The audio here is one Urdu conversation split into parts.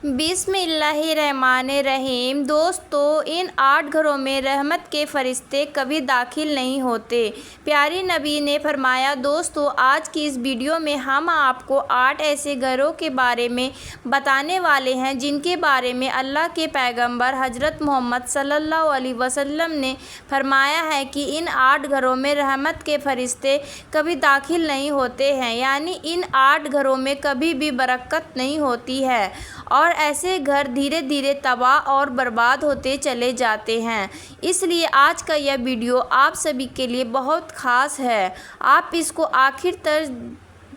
بسم اللہ الرحمن الرحیم۔ دوستو، ان 8 گھروں میں رحمت کے فرشتے کبھی داخل نہیں ہوتے۔ پیارے نبی نے فرمایا۔ دوستو، آج کی اس ویڈیو میں ہم آپ کو 8 ایسے گھروں کے بارے میں بتانے والے ہیں جن کے بارے میں اللہ کے پیغمبر حضرت محمد صلی اللہ علیہ وسلم نے فرمایا ہے کہ ان 8 گھروں میں رحمت کے فرشتے کبھی داخل نہیں ہوتے ہیں، یعنی ان 8 گھروں میں کبھی بھی برکت نہیں ہوتی ہے اور ایسے گھر دھیرے دھیرے تباہ اور برباد ہوتے چلے جاتے ہیں۔ اس لیے آج کا یہ ویڈیو آپ سبھی کے لیے بہت خاص ہے، آپ اس کو آخر تک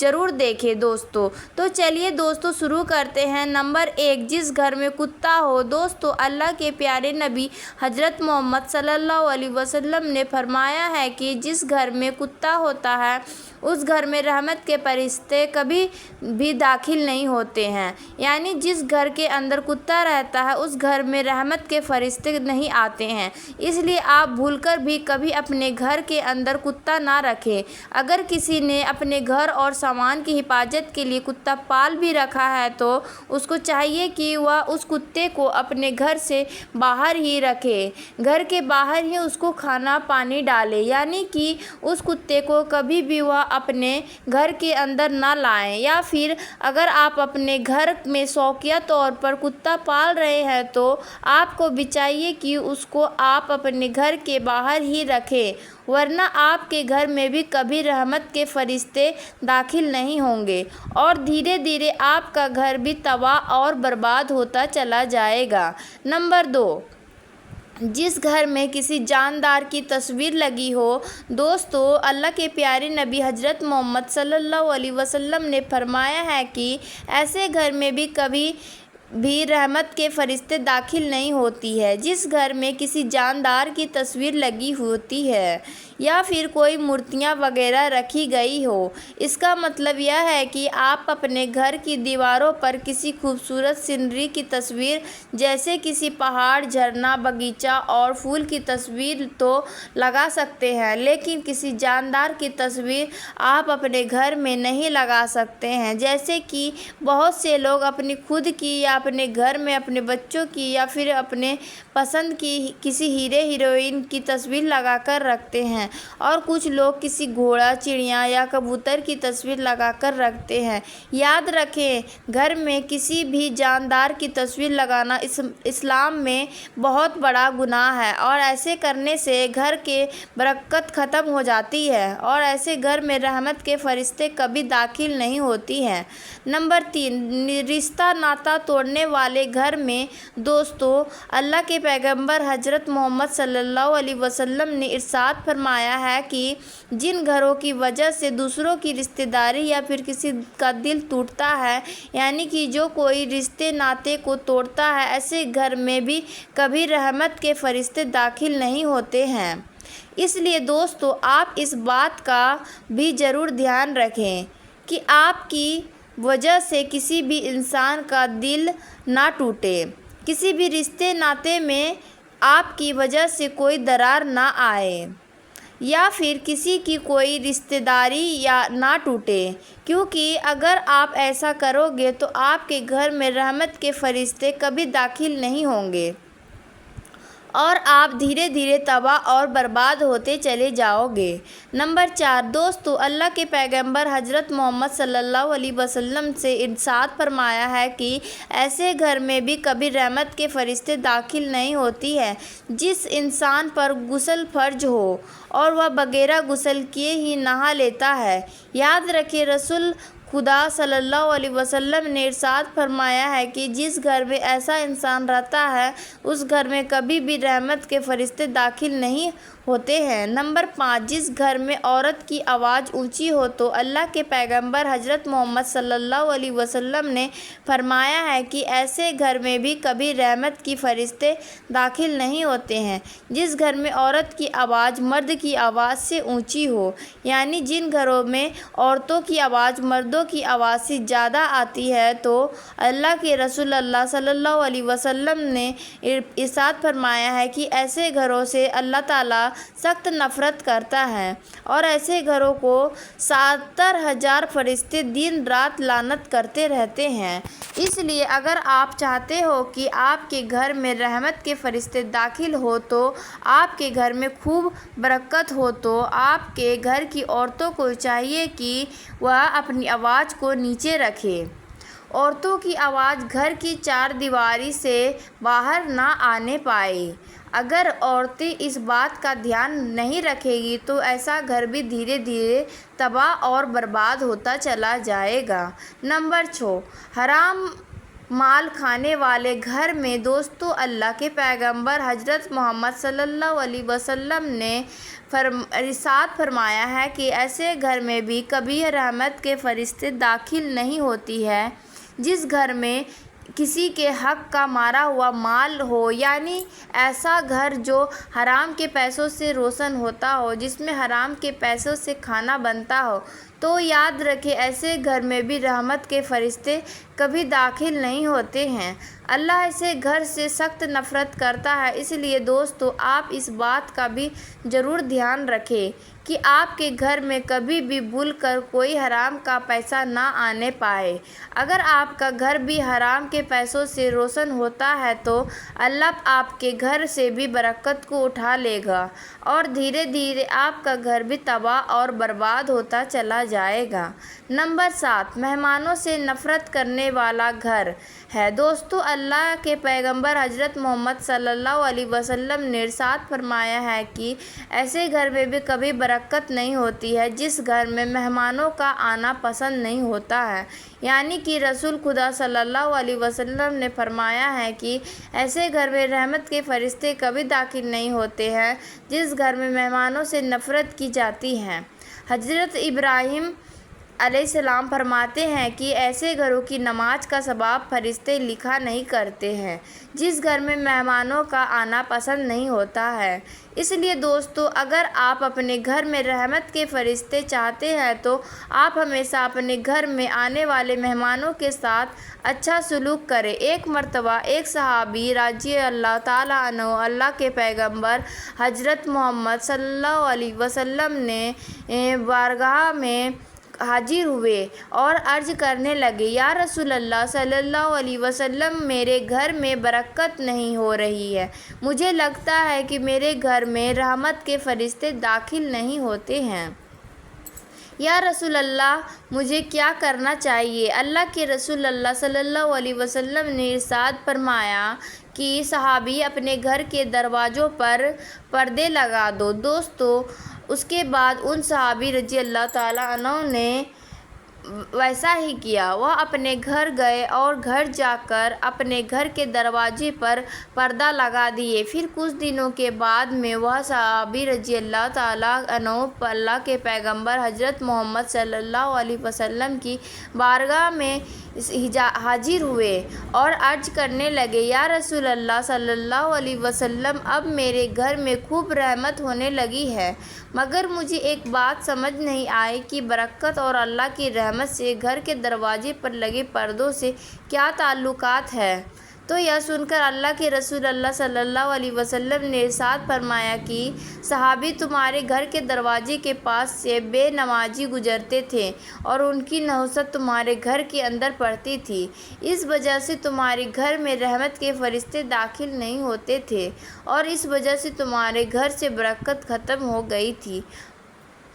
ضرور دیکھیں دوستو۔ تو چلیے دوستو شروع کرتے ہیں۔ نمبر 1، جس گھر میں کتا ہو۔ دوستو، اللہ کے پیارے نبی حضرت محمد صلی اللہ علیہ وسلم نے فرمایا ہے کہ جس گھر میں کتا ہوتا ہے اس گھر میں رحمت کے فرشتے کبھی بھی داخل نہیں ہوتے ہیں، یعنی جس گھر کے اندر کتا رہتا ہے اس گھر میں رحمت کے فرشتے نہیں آتے ہیں۔ اس لیے آپ بھول کر بھی کبھی اپنے گھر کے اندر کتا نہ رکھیں۔ اگر کسی نے اپنے گھر اور سامان کی حفاظت کے لیے کتا پال بھی رکھا ہے تو اس کو چاہیے کہ وہ اس کتے کو اپنے گھر سے باہر ہی رکھے، گھر کے باہر ہی اس کو کھانا پانی ڈالے، یعنی کہ اس کتے کو کبھی بھی وہ اپنے گھر کے اندر نہ لائیں۔ یا پھر اگر آپ اپنے گھر میں شوقیہ طور پر کتا پال رہے ہیں تو آپ کو بھی چاہیے کہ اس کو آپ اپنے گھر کے باہر ہی رکھیں، ورنہ آپ کے گھر میں بھی کبھی رحمت کے فرشتے داخل نہیں ہوں گے اور دھیرے دھیرے آپ کا گھر بھی تباہ اور برباد ہوتا چلا جائے گا۔ نمبر 2، جس گھر میں کسی جاندار کی تصویر لگی ہو۔ دوستو، اللہ کے پیارے نبی حضرت محمد صلی اللہ علیہ وسلم نے فرمایا ہے کہ ایسے گھر میں بھی کبھی بھی رحمت کے فرشتے داخل نہیں ہوتی ہے جس گھر میں کسی جاندار کی تصویر لگی ہوتی ہے یا پھر کوئی مورتیاں وغیرہ رکھی گئی ہو۔ اس کا مطلب یہ ہے کہ آپ اپنے گھر کی دیواروں پر کسی خوبصورت سینری کی تصویر جیسے کسی پہاڑ، جھرنا، باغیچہ اور پھول کی تصویر تو لگا سکتے ہیں، لیکن کسی جاندار کی تصویر آپ اپنے گھر میں نہیں لگا سکتے ہیں۔ جیسے کہ بہت سے لوگ اپنی خود کی یا اپنے گھر میں اپنے بچوں کی یا پھر اپنے پسند کی کسی ہیرو ہیروئن کی تصویر لگا کر رکھتے ہیں، اور کچھ لوگ کسی گھوڑا، چڑیا یا کبوتر کی تصویر لگا کر رکھتے ہیں۔ یاد رکھیں، گھر میں کسی بھی جاندار کی تصویر لگانا اسلام میں بہت بڑا گناہ ہے اور ایسے کرنے سے گھر کی برکت ختم ہو جاتی ہے اور ایسے گھر میں رحمت کے فرشتے کبھی داخل نہیں ہوتی ہیں۔ نمبر 3، رشتہ ناتا توڑنے والے گھر میں۔ دوستو، اللہ کے پیغمبر حضرت محمد صلی اللہ علیہ وسلم نے ارشاد فرمایا ہے کہ جن گھروں کی وجہ سے دوسروں کی رشتہ داری یا پھر کسی کا دل ٹوٹتا ہے، یعنی کہ جو کوئی رشتے ناتے کو توڑتا ہے، ایسے گھر میں بھی کبھی رحمت کے فرشتے داخل نہیں ہوتے ہیں۔ اس لیے دوستو، آپ اس بات کا بھی ضرور دھیان رکھیں کہ آپ کی وجہ سے کسی بھی انسان کا دل نہ ٹوٹے، کسی بھی رشتے ناتے میں آپ کی وجہ سے کوئی درار نہ آئے یا پھر کسی کی کوئی رشتہ داری یا نہ ٹوٹے، کیونکہ اگر آپ ایسا کرو گے تو آپ کے گھر میں رحمت کے فرشتے کبھی داخل نہیں ہوں گے اور آپ دھیرے دھیرے تباہ اور برباد ہوتے چلے جاؤ گے۔ نمبر 4، دوستو، اللہ کے پیغمبر حضرت محمد صلی اللہ علیہ وسلم سے ارشاد فرمایا ہے کہ ایسے گھر میں بھی کبھی رحمت کے فرشتے داخل نہیں ہوتی ہے جس انسان پر غسل فرض ہو اور وہ بغیر غسل کیے ہی نہا لیتا ہے۔ یاد رکھیں، رسول خدا صلی اللہ علیہ وسلم نے ارشاد فرمایا ہے کہ جس گھر میں ایسا انسان رہتا ہے اس گھر میں کبھی بھی رحمت کے فرشتے داخل نہیں ہوتے ہیں۔ نمبر 5، جس گھر میں عورت کی آواز اونچی ہو۔ تو اللہ کے پیغمبر حضرت محمد صلی اللہ علیہ وسلم نے فرمایا ہے کہ ایسے گھر میں بھی کبھی رحمت کے فرشتے داخل نہیں ہوتے ہیں جس گھر میں عورت کی آواز مرد کی آواز سے اونچی ہو، یعنی جن گھروں میں عورتوں کی آواز مردوں کی آواز سے زیادہ آتی ہے تو اللہ کے رسول اللہ صلی اللہ علیہ وسلم نے ارشاد فرمایا ہے کہ ایسے گھروں سے اللہ تعالیٰ سخت نفرت کرتا ہے، اور ایسے گھروں کو 70,000 فرشتے دن رات لعنت کرتے رہتے ہیں۔ اس لیے اگر آپ چاہتے ہو کہ آپ کے گھر میں رحمت کے فرشتے داخل ہو تو آپ کے گھر میں خوب برکت ہو، تو آپ کے گھر کی عورتوں کو چاہیے کہ وہ اپنی آواز کو نیچے رکھیں۔ عورتوں کی آواز گھر کی چار دیواری سے باہر نہ آنے پائے۔ اگر عورتیں اس بات کا دھیان نہیں رکھیں گی تو ایسا گھر بھی دھیرے دھیرے تباہ اور برباد ہوتا چلا جائے گا۔ نمبر 6، حرام مال کھانے والے گھر میں۔ دوستو، اللہ کے پیغمبر حضرت محمد صلی اللہ علیہ وسلم نے ارشاد فرمایا ہے کہ ایسے گھر میں بھی کبھی رحمت کے فرشتے داخل نہیں ہوتی ہے جس گھر میں کسی کے حق کا مارا ہوا مال ہو، یعنی ایسا گھر جو حرام کے پیسوں سے روشن ہوتا ہو، جس میں حرام کے پیسوں سے کھانا بنتا ہو، تو یاد رکھیں ایسے گھر میں بھی رحمت کے فرشتے کبھی داخل نہیں ہوتے ہیں۔ اللہ ایسے گھر سے سخت نفرت کرتا ہے۔ اس لیے دوستو، آپ اس بات کا بھی ضرور دھیان رکھیں کہ آپ کے گھر میں کبھی بھی بھول کر کوئی حرام کا پیسہ نہ آنے پائے۔ اگر آپ کا گھر بھی حرام کے پیسوں سے روشن ہوتا ہے تو اللہ آپ کے گھر سے بھی برکت کو اٹھا لے گا، اور دھیرے دھیرے آپ کا گھر بھی تباہ اور برباد ہوتا چلا جائے گا۔ نمبر 7، مہمانوں سے نفرت کرنے والا گھر ہے۔ دوستو، اللہ کے پیغمبر حضرت محمد صلی اللہ علیہ وسلم نے ارشاد فرمایا ہے کہ ایسے گھر میں بھی کبھی برکت نہیں ہوتی ہے جس گھر میں مہمانوں کا آنا پسند نہیں ہوتا ہے، یعنی کہ رسول خدا صلی اللہ علیہ وسلم نے فرمایا ہے کہ ایسے گھر میں رحمت کے فرشتے کبھی داخل نہیں ہوتے ہیں جس گھر میں مہمانوں سے نفرت کی جاتی ہے۔ حضرت ابراہیم علیہ السلام فرماتے ہیں کہ ایسے گھروں کی نماز کا ثواب فرشتے لکھا نہیں کرتے ہیں جس گھر میں مہمانوں کا آنا پسند نہیں ہوتا ہے۔ اس لیے دوستو، اگر آپ اپنے گھر میں رحمت کے فرشتے چاہتے ہیں تو آپ ہمیشہ اپنے گھر میں آنے والے مہمانوں کے ساتھ اچھا سلوک کریں۔ ایک مرتبہ ایک صحابی رضی اللہ تعالیٰ عنہ اللہ کے پیغمبر حضرت محمد صلی اللہ علیہ وسلم نے بارگاہ میں حاضر ہوئے اور عرض کرنے لگے، یا رسول اللہ صلی اللہ علیہ وسلم، میرے گھر میں برکت نہیں ہو رہی ہے، مجھے لگتا ہے کہ میرے گھر میں رحمت کے فرشتے داخل نہیں ہوتے ہیں۔ یا رسول اللہ، مجھے کیا کرنا چاہیے؟ اللہ کے رسول اللہ صلی اللہ علیہ وسلم نے ارشاد فرمایا کہ صحابی، اپنے گھر کے دروازوں پر پردے لگا دو۔ دوستو، اس کے بعد ان صحابی رضی اللہ تعالیٰ عنہ نے ویسا ہی کیا۔ وہ اپنے گھر گئے اور گھر جا کر اپنے گھر کے دروازے پر پردہ لگا دیے۔ پھر کچھ دنوں کے بعد میں وہ صحابی رضی اللہ تعالیٰ عنہ اللہ کے پیغمبر حضرت محمد صلی اللہ علیہ وسلم کی بارگاہ میں حاضر ہوئے اور عرض کرنے لگے، یا رسول اللہ صلی اللہ علیہ وسلم، اب میرے گھر میں خوب رحمت ہونے لگی ہے، مگر مجھے ایک بات سمجھ نہیں آئی کہ برکت اور اللہ کی رحمت سے گھر کے دروازے پر لگے پردوں سے کیا تعلقات ہے؟ تو یہ سن کر اللہ کے رسول اللہ صلی اللہ علیہ وسلم نے ارشاد فرمایا کہ صحابی، تمہارے گھر کے دروازے کے پاس سے بے نمازی گزرتے تھے اور ان کی نحوست تمہارے گھر کے اندر پڑتی تھی، اس وجہ سے تمہارے گھر میں رحمت کے فرشتے داخل نہیں ہوتے تھے اور اس وجہ سے تمہارے گھر سے برکت ختم ہو گئی تھی،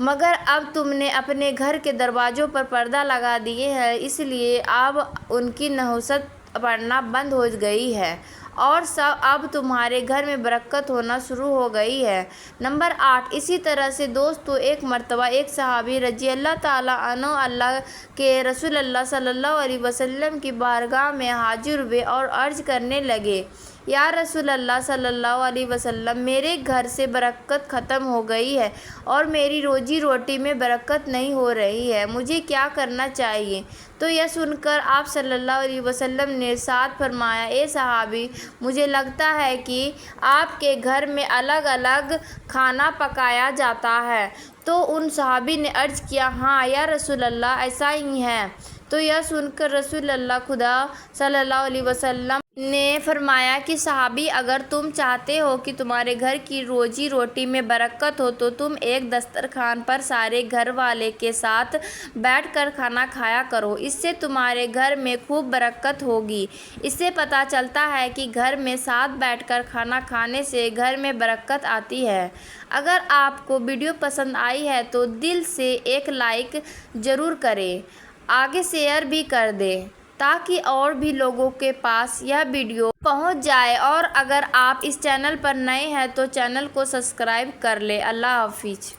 مگر اب تم نے اپنے گھر کے دروازوں پر پردہ لگا دیے ہیں، اس لیے اب ان کی نحوست پڑنا بند ہو گئی ہے اور اب تمہارے گھر میں برکت ہونا شروع ہو گئی ہے۔ نمبر 8، اسی طرح سے دوستو، ایک مرتبہ ایک صحابی رضی اللہ تعالیٰ عنہ اللہ کے رسول اللہ صلی اللہ علیہ وسلم کی بارگاہ میں حاضر ہوئے اور عرض کرنے لگے، یا رسول اللہ صلی اللہ علیہ وسلم، میرے گھر سے برکت ختم ہو گئی ہے اور میری روزی روٹی میں برکت نہیں ہو رہی ہے، مجھے کیا کرنا چاہیے؟ تو یہ سن کر آپ صلی اللہ علیہ وسلم نے ارشاد فرمایا، اے صحابی، مجھے لگتا ہے کہ آپ کے گھر میں الگ الگ کھانا پکایا جاتا ہے۔ تو ان صحابی نے عرض کیا، ہاں یا رسول اللہ، ایسا ہی ہے۔ تو یہ سن کر رسول اللہ خدا صلی اللہ علیہ وسلم نے فرمایا کہ صحابی، اگر تم چاہتے ہو کہ تمہارے گھر کی روزی روٹی میں برکت ہو تو تم ایک دسترخوان پر سارے گھر والے کے ساتھ بیٹھ کر کھانا کھایا کرو، اس سے تمہارے گھر میں خوب برکت ہوگی۔ اس سے پتہ چلتا ہے کہ گھر میں ساتھ بیٹھ کر کھانا کھانے سے گھر میں برکت آتی ہے۔ اگر آپ کو ویڈیو پسند آئی ہے تو دل سے ایک لائک ضرور کریں، آگے شیئر بھی کر دیں تاکہ اور بھی لوگوں کے پاس یہ ویڈیو پہنچ جائے، اور اگر آپ اس چینل پر نئے ہیں تو چینل کو سبسکرائب کر لیں۔ اللہ حافظ۔